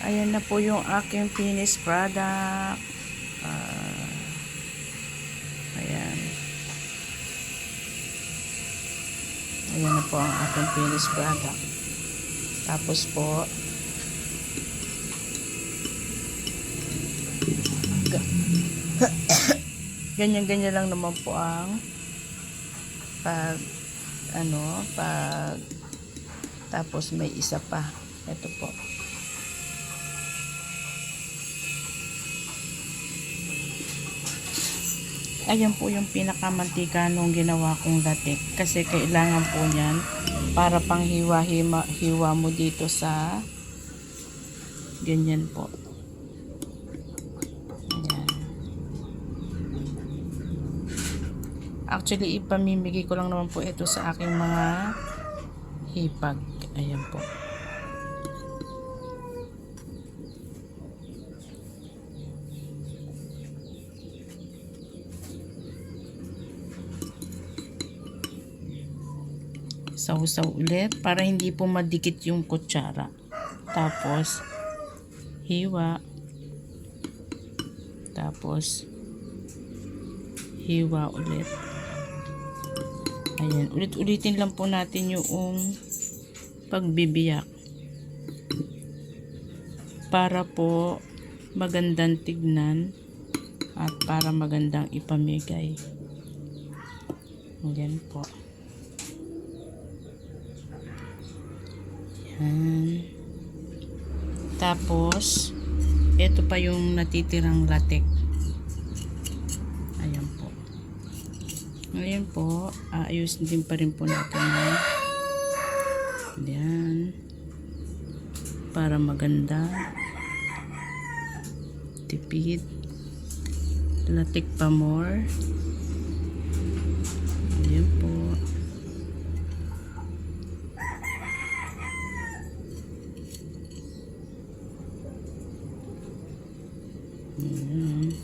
Ayan na po yung aking finished product. Ayan. Ayan na po ang aking finished product. Tapos po, ganyan-ganyan lang naman po ang pag tapos may isa pa. Ito po. Ayan po yung pinakamantika nung ginawa kong latik. Kasi kailangan po niyan para pang hiwa mo dito sa ganyan po. Ayan. Actually, ipamimigay ko lang naman po ito sa aking mga hipag. Ayan po. Sausaw ulit para hindi po madikit yung kutsara. Tapos hiwa. Tapos hiwa ulit. Ayan, ulit-ulitin lang po natin yung pagbibiyak para po magandang tignan at para magandang ipamigay. Ayan po. Ayan. Tapos ito pa yung natitirang latik. Ayan po. Ngayon po, ayusin din pa rin po natin. Ayan. Para maganda. Tipid. Latik pa more. Ayan po. Ayan.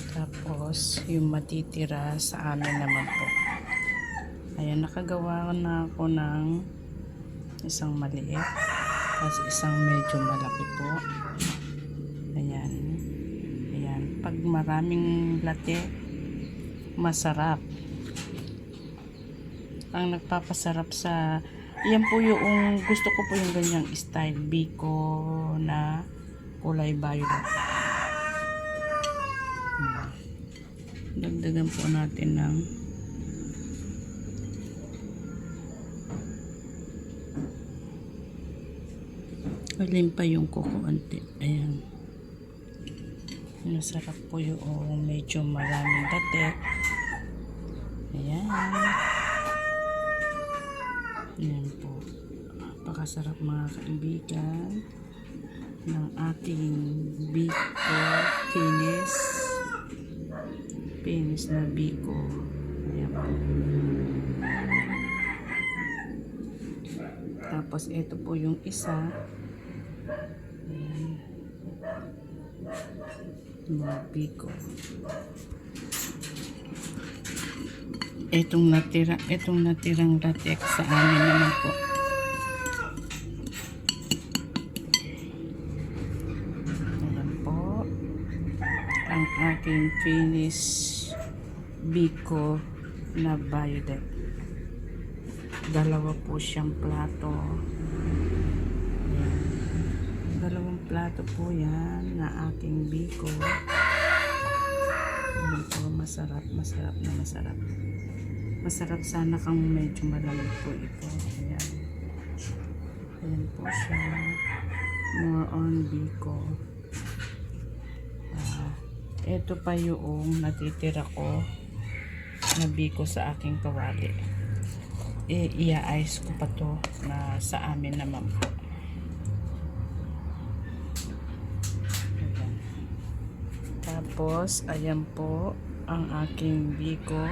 Tapos yung matitira sa amin naman po. Ayan, nakagawa na ako ng isang maliit tapos isang medyo malaki po. Ayan. Ayan, pag maraming latte masarap. Ang nagpapasarap sa yan po yung gusto ko po yung ganyang style biko na kulay violet. Dagdagan po natin ng alin pa yung kukunti. Ayan. Masarap po yung medyo maraming latte. Ayan. Ayan po. Napakasarap mga kaibigan ng ating biko finish na biko. Ayan po. Tapos ito po yung isa. Ayan. Mga biko. Itong natirang latex sa amin naman po. Ayan po ang aking finish biko na violet. Dalawa po siyang plato. Ayan. Dalawang plato po yan na aking biko. Ayan po, masarap na masarap. Masarap sana kang medyo malamig po ito. Ayan. Ayan po siya. More on biko. Ito pa yung natitira ko na biko sa aking kawali. Ia-ice ko pa to na sa amin naman po. Ayan. Tapos, ayan po ang aking biko.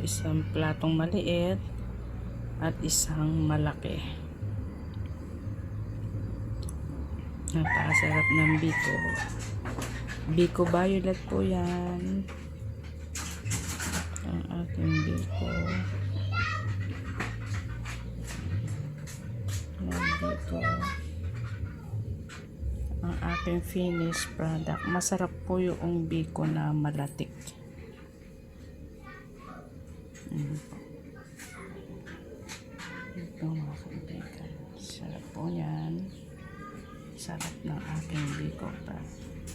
Isang platong maliit at isang malaki. Napakasarap ng Biko. Biko Violet po yan. Ang aking Biko. Biko. Ang aking finished product. Masarap po yung Biko na malatik. Ito mga kaibigan. Sarap po yan. Sarap ng aking Biko pa.